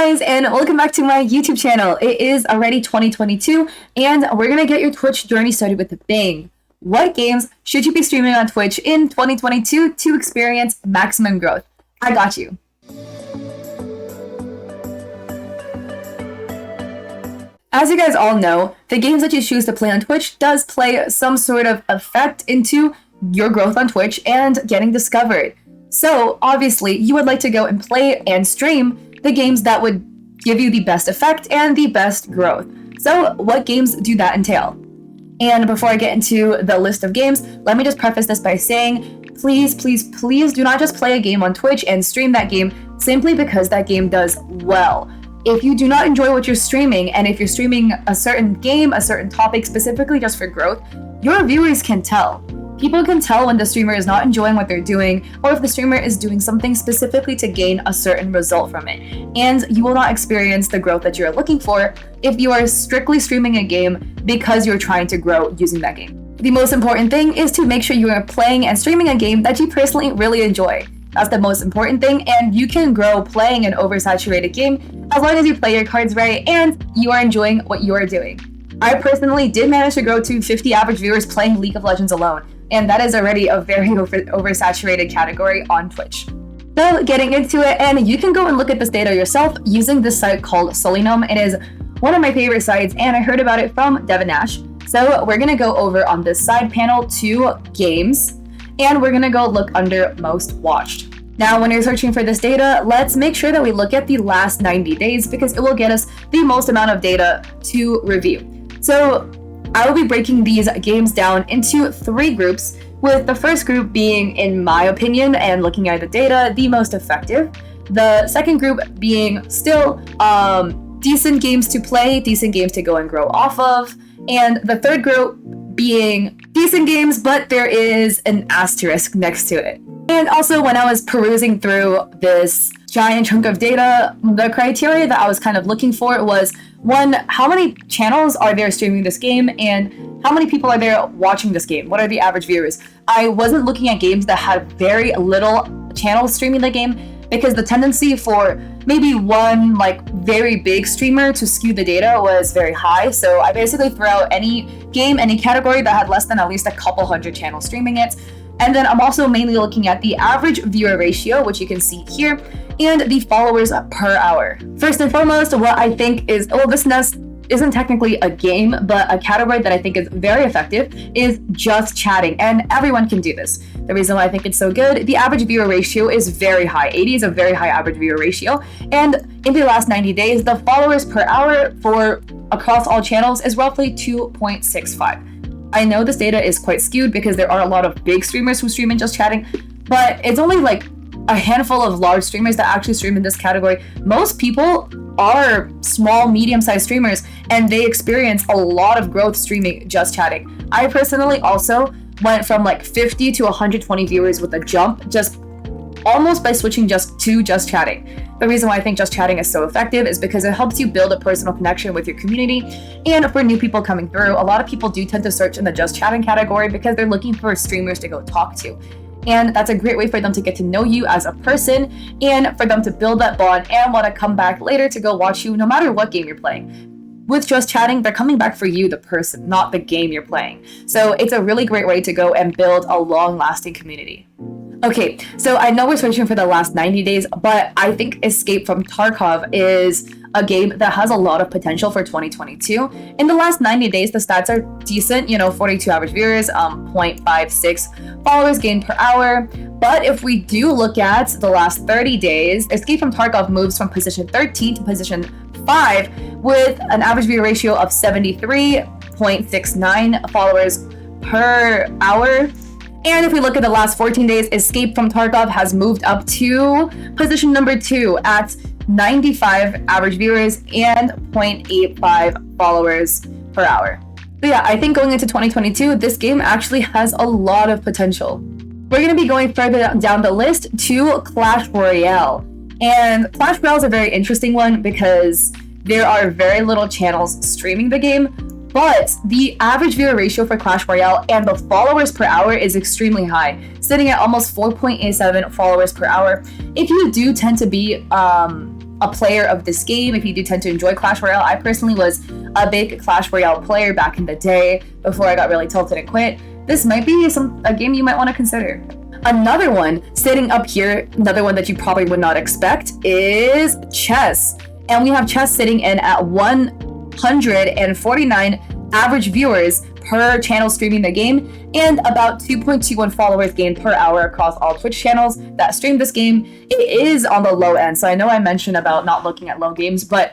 guys, and welcome back to my YouTube channel. It is already 2022, and we're gonna get your Twitch journey started with a bang. What games should you be streaming on Twitch in 2022 to experience maximum growth? I got you. As you guys all know, the games that you choose to play on Twitch does play some sort of effect into your growth on Twitch and getting discovered. So obviously you would like to go and play and stream the games that would give you the best effect and the best growth. So what games do that entail? And before I get into the list of games, let me just preface this by saying, please do not just play a game on Twitch and stream that game simply because that game does well. If you do not enjoy what you're streaming, and if you're streaming a certain game, a certain topic specifically just for growth, your viewers can tell. People can tell when the streamer is not enjoying what they're doing, or if the streamer is doing something specifically to gain a certain result from it. And you will not experience the growth that you're looking for if you are strictly streaming a game because you're trying to grow using that game. The most important thing is to make sure you are playing and streaming a game that you personally really enjoy. That's the most important thing, and you can grow playing an oversaturated game as long as you play your cards right and you are enjoying what you are doing. I personally did manage to grow to 50 average viewers playing League of Legends alone, and that is already a very oversaturated category on Twitch. So getting into it, and you can go and look at this data yourself using this site called sullinom. It is one of my favorite sites, and I heard about it from Devin Nash. So we're gonna go over on this side panel to games, and we're gonna go look under most watched. Now, when you're searching for this data, let's make sure that we look at the last 90 days because it will get us the most amount of data to review. So I will be breaking these games down into 3 groups, with the first group being, in my opinion, and looking at the data, the most effective. The second group being still decent games to play, decent games to go and grow off of. And the third group being decent games, but there is an asterisk next to it. And also, when I was perusing through this giant chunk of data, the criteria that I was kind of looking for was, 1, how many channels are there streaming this game, and how many people are there watching this game? What are the average viewers? I wasn't looking at games that had very little channels streaming the game, because the tendency for maybe one very big streamer to skew the data was very high. So I basically threw out any game, any category that had less than at least a couple hundred channels streaming it. And then I'm also mainly looking at the average viewer ratio, which you can see here, and the followers per hour. First and foremost, what I think is, this isn't technically a game, but a category that I think is very effective is just chatting, and everyone can do this. The reason why I think it's so good, the average viewer ratio is very high. 80 is a very high average viewer ratio, and in the last 90 days, the followers per hour for across all channels is roughly 2.65. I know this data is quite skewed because there are a lot of big streamers who stream in just chatting, but it's only a handful of large streamers that actually stream in this category. Most people are small, medium-sized streamers, and they experience a lot of growth streaming just chatting. I personally also went from 50 to 120 viewers with a jump, just almost by switching to just chatting. The reason why I think just chatting is so effective is because it helps you build a personal connection with your community. And for new people coming through, a lot of people do tend to search in the just chatting category because they're looking for streamers to go talk to. And that's a great way for them to get to know you as a person and for them to build that bond and want to come back later to go watch you no matter what game you're playing. With just chatting, they're coming back for you, the person, not the game you're playing. So it's a really great way to go and build a long-lasting community. Okay, so I know we're searching for the last 90 days, but I think Escape from Tarkov is a game that has a lot of potential for 2022. In the last 90 days, the stats are decent, 42 average viewers, 0.56 followers gained per hour. But if we do look at the last 30 days, Escape from Tarkov moves from position 13 to position 5 with an average viewer ratio of 73.69 followers per hour. And if we look at the last 14 days, Escape from Tarkov has moved up to position number 2 at 95 average viewers and 0.85 followers per hour. So yeah, I think going into 2022, this game actually has a lot of potential. We're going to be going further down the list to Clash Royale. And Clash Royale is a very interesting one because there are very little channels streaming the game, but the average viewer ratio for Clash Royale and the followers per hour is extremely high, sitting at almost 4.87 followers per hour. If you do tend to be a player of this game, if you do tend to enjoy Clash Royale. I personally was a big Clash Royale player back in the day before I got really tilted and quit. This might be a game you might want to consider. Another one sitting up here, another one that you probably would not expect, is chess. And we have chess sitting in at 149 average viewers per channel streaming the game, and about 2.21 followers gained per hour across all Twitch channels that stream this game. It is on the low end, so I know I mentioned about not looking at low games, but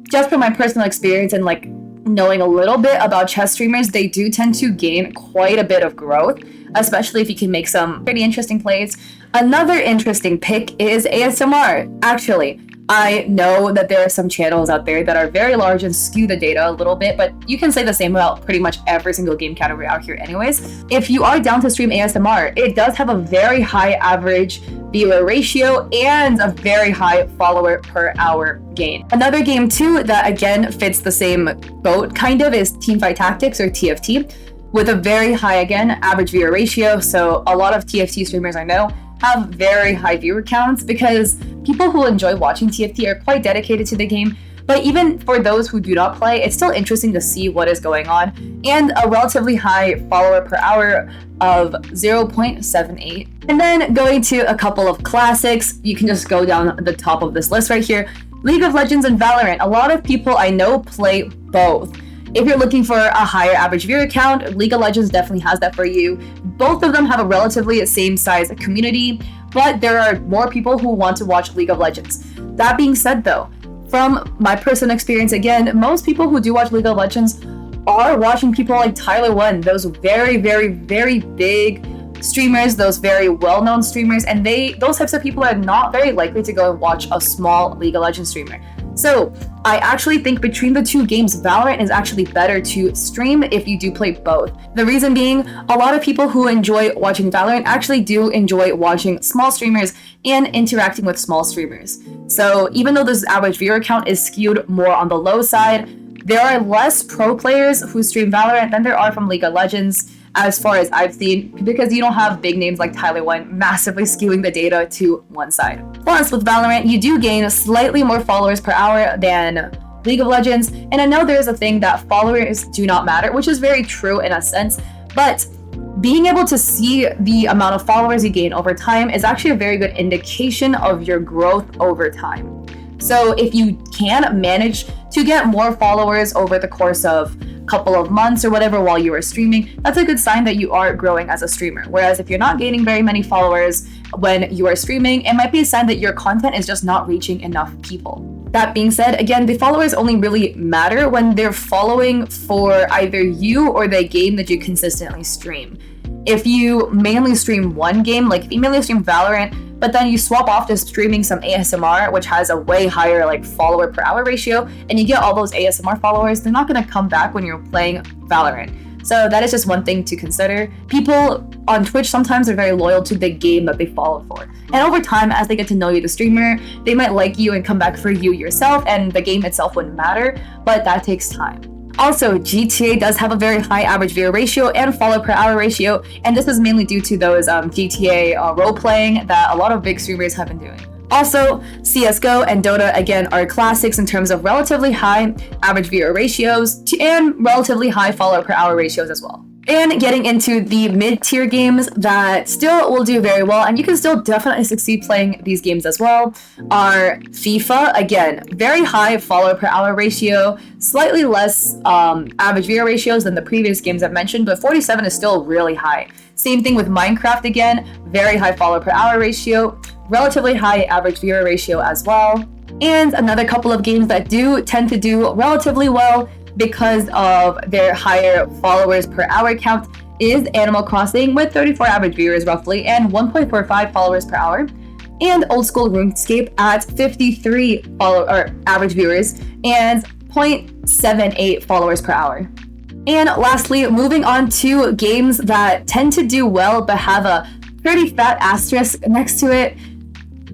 just from my personal experience and like knowing a little bit about chess streamers, they do tend to gain quite a bit of growth, especially if you can make some pretty interesting plays. Another interesting pick is ASMR. Actually, I know that there are some channels out there that are very large and skew the data a little bit, but you can say the same about pretty much every single game category out here anyways. If you are down to stream ASMR, it does have a very high average viewer ratio and a very high follower per hour gain. Another game too that again fits the same boat kind of is Teamfight Tactics or TFT, with a very high, again, average viewer ratio. So a lot of TFT streamers I know have very high viewer counts because people who enjoy watching TFT are quite dedicated to the game. But even for those who do not play, it's still interesting to see what is going on. And a relatively high follower per hour of 0.78. And then going to a couple of classics, you can just go down the top of this list right here. League of Legends and Valorant. A lot of people I know play both. If you're looking for a higher average viewer count, League of Legends definitely has that for you. Both of them have a relatively same size community, but there are more people who want to watch League of Legends. That being said though, from my personal experience, again, most people who do watch League of Legends are watching people like Tyler One, those very, very, very big streamers, those very well-known streamers, and those types of people are not very likely to go and watch a small League of Legends streamer. So I actually think between the two games, Valorant is actually better to stream if you do play both. The reason being, a lot of people who enjoy watching Valorant actually do enjoy watching small streamers and interacting with small streamers. So even though this average viewer count is skewed more on the low side, there are less pro players who stream Valorant than there are from League of Legends, as far as I've seen, because you don't have big names like Tyler One massively skewing the data to one side. Plus, with Valorant, you do gain slightly more followers per hour than League of Legends, and I know there's a thing that followers do not matter, which is very true in a sense, but being able to see the amount of followers you gain over time is actually a very good indication of your growth over time. So if you can manage to get more followers over the course of couple of months or whatever while you are streaming, that's a good sign that you are growing as a streamer. Whereas if you're not gaining very many followers when you are streaming, it might be a sign that your content is just not reaching enough people. That being said, again, the followers only really matter when they're following for either you or the game that you consistently stream. If you mainly stream one game, like if you mainly stream Valorant, but then you swap off to streaming some ASMR, which has a way higher like follower per hour ratio, and you get all those ASMR followers, they're not going to come back when you're playing Valorant. So that is just one thing to consider. People on Twitch sometimes are very loyal to the game that they follow for. And over time, as they get to know you, the streamer, they might like you and come back for you yourself, and the game itself wouldn't matter, but that takes time. Also, GTA does have a very high average viewer ratio and follow per hour ratio, and this is mainly due to those GTA role-playing that a lot of big streamers have been doing. Also, CSGO and Dota, again, are classics in terms of relatively high average viewer ratios and relatively high follow per hour ratios as well. And getting into the mid-tier games that still will do very well, and you can still definitely succeed playing these games as well, are FIFA. Again, very high follower per hour ratio, slightly less average viewer ratios than the previous games I've mentioned, but 47 is still really high. Same thing with Minecraft again, very high follower per hour ratio, relatively high average viewer ratio as well. And another couple of games that do tend to do relatively well because of their higher followers per hour count is Animal Crossing with 34 average viewers roughly and 1.45 followers per hour, and Old School RuneScape at 53 average viewers and 0.78 followers per hour. And lastly, moving on to games that tend to do well but have a pretty fat asterisk next to it.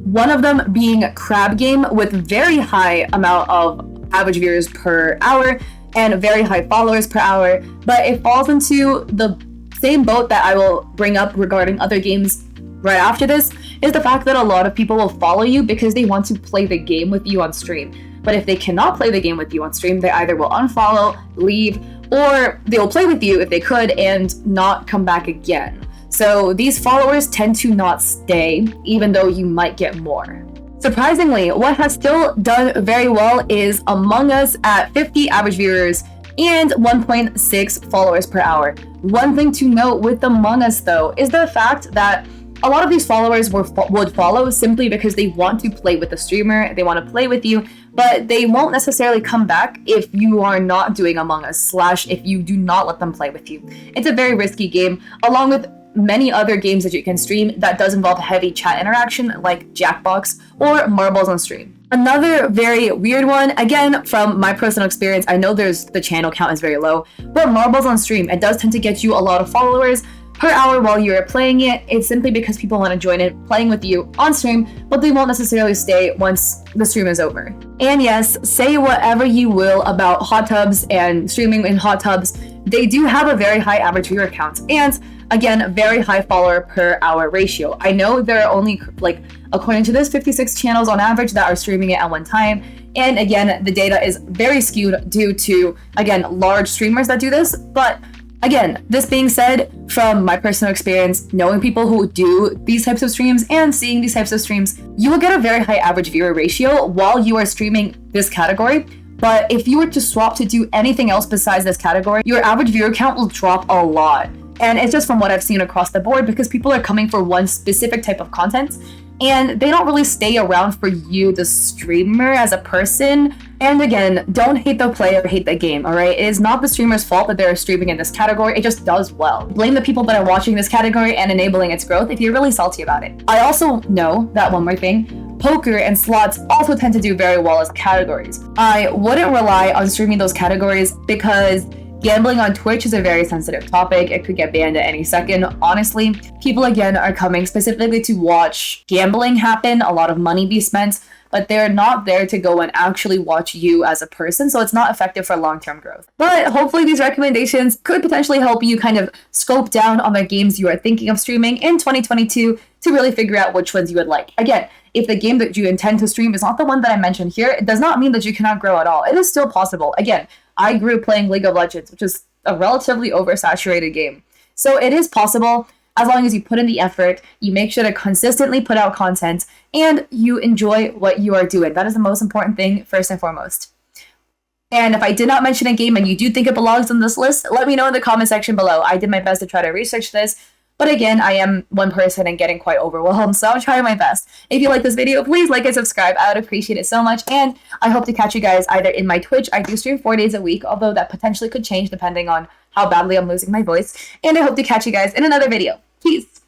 One of them being Crab Game with very high amount of average viewers per hour and very high followers per hour, but it falls into the same boat that I will bring up regarding other games right after this, is the fact that a lot of people will follow you because they want to play the game with you on stream. But if they cannot play the game with you on stream, they either will unfollow, leave, or they will play with you if they could and not come back again. So these followers tend to not stay, even though you might get more. Surprisingly, what has still done very well is Among Us at 50 average viewers and 1.6 followers per hour. One thing to note with Among Us, though, is the fact that a lot of these followers would follow simply because they want to play with the streamer, they want to play with you, but they won't necessarily come back if you are not doing Among Us, / if you do not let them play with you. It's a very risky game, along with many other games that you can stream that does involve heavy chat interaction, like Jackbox or Marbles on stream. Another very weird one, again, from my personal experience, I know the channel count is very low, but Marbles on stream, it does tend to get you a lot of followers per hour while you're playing it. It's simply because people want to join it playing with you on stream, but they won't necessarily stay once the stream is over. And yes, say whatever you will about hot tubs and streaming in hot tubs, they do have a very high average viewer count and again, very high follower per hour ratio. I know there are only, like, according to this, 56 channels on average that are streaming it at one time. And again, the data is very skewed due to, again, large streamers that do this. But again, this being said, from my personal experience, knowing people who do these types of streams and seeing these types of streams, you will get a very high average viewer ratio while you are streaming this category. But if you were to swap to do anything else besides this category, your average viewer count will drop a lot. And it's just from what I've seen across the board because people are coming for one specific type of content and they don't really stay around for you, the streamer, as a person. And again, don't hate the player, hate the game, all right? It is not the streamer's fault that they're streaming in this category. It just does well. Blame the people that are watching this category and enabling its growth if you're really salty about it. I also know that one more thing, poker and slots also tend to do very well as categories. I wouldn't rely on streaming those categories because gambling on Twitch is a very sensitive topic. It could get banned at any second. Honestly, people again are coming specifically to watch gambling happen, a lot of money be spent, but they're not there to go and actually watch you as a person, so it's not effective for long-term growth. But hopefully these recommendations could potentially help you kind of scope down on the games you are thinking of streaming in 2022 to really figure out which ones you would like. Again, if the game that you intend to stream is not the one that I mentioned here, it does not mean that you cannot grow at all. It is still possible. Again, I grew playing League of Legends, which is a relatively oversaturated game. So it is possible as long as you put in the effort, you make sure to consistently put out content, and you enjoy what you are doing. That is the most important thing, first and foremost. And if I did not mention a game and you do think it belongs on this list, let me know in the comment section below. I did my best to try to research this, but again, I am one person and getting quite overwhelmed, so I'm trying my best. If you like this video, please like and subscribe. I would appreciate it so much, and I hope to catch you guys either in my Twitch. I do stream 4 days a week, although that potentially could change depending on how badly I'm losing my voice. And I hope to catch you guys in another video. Peace!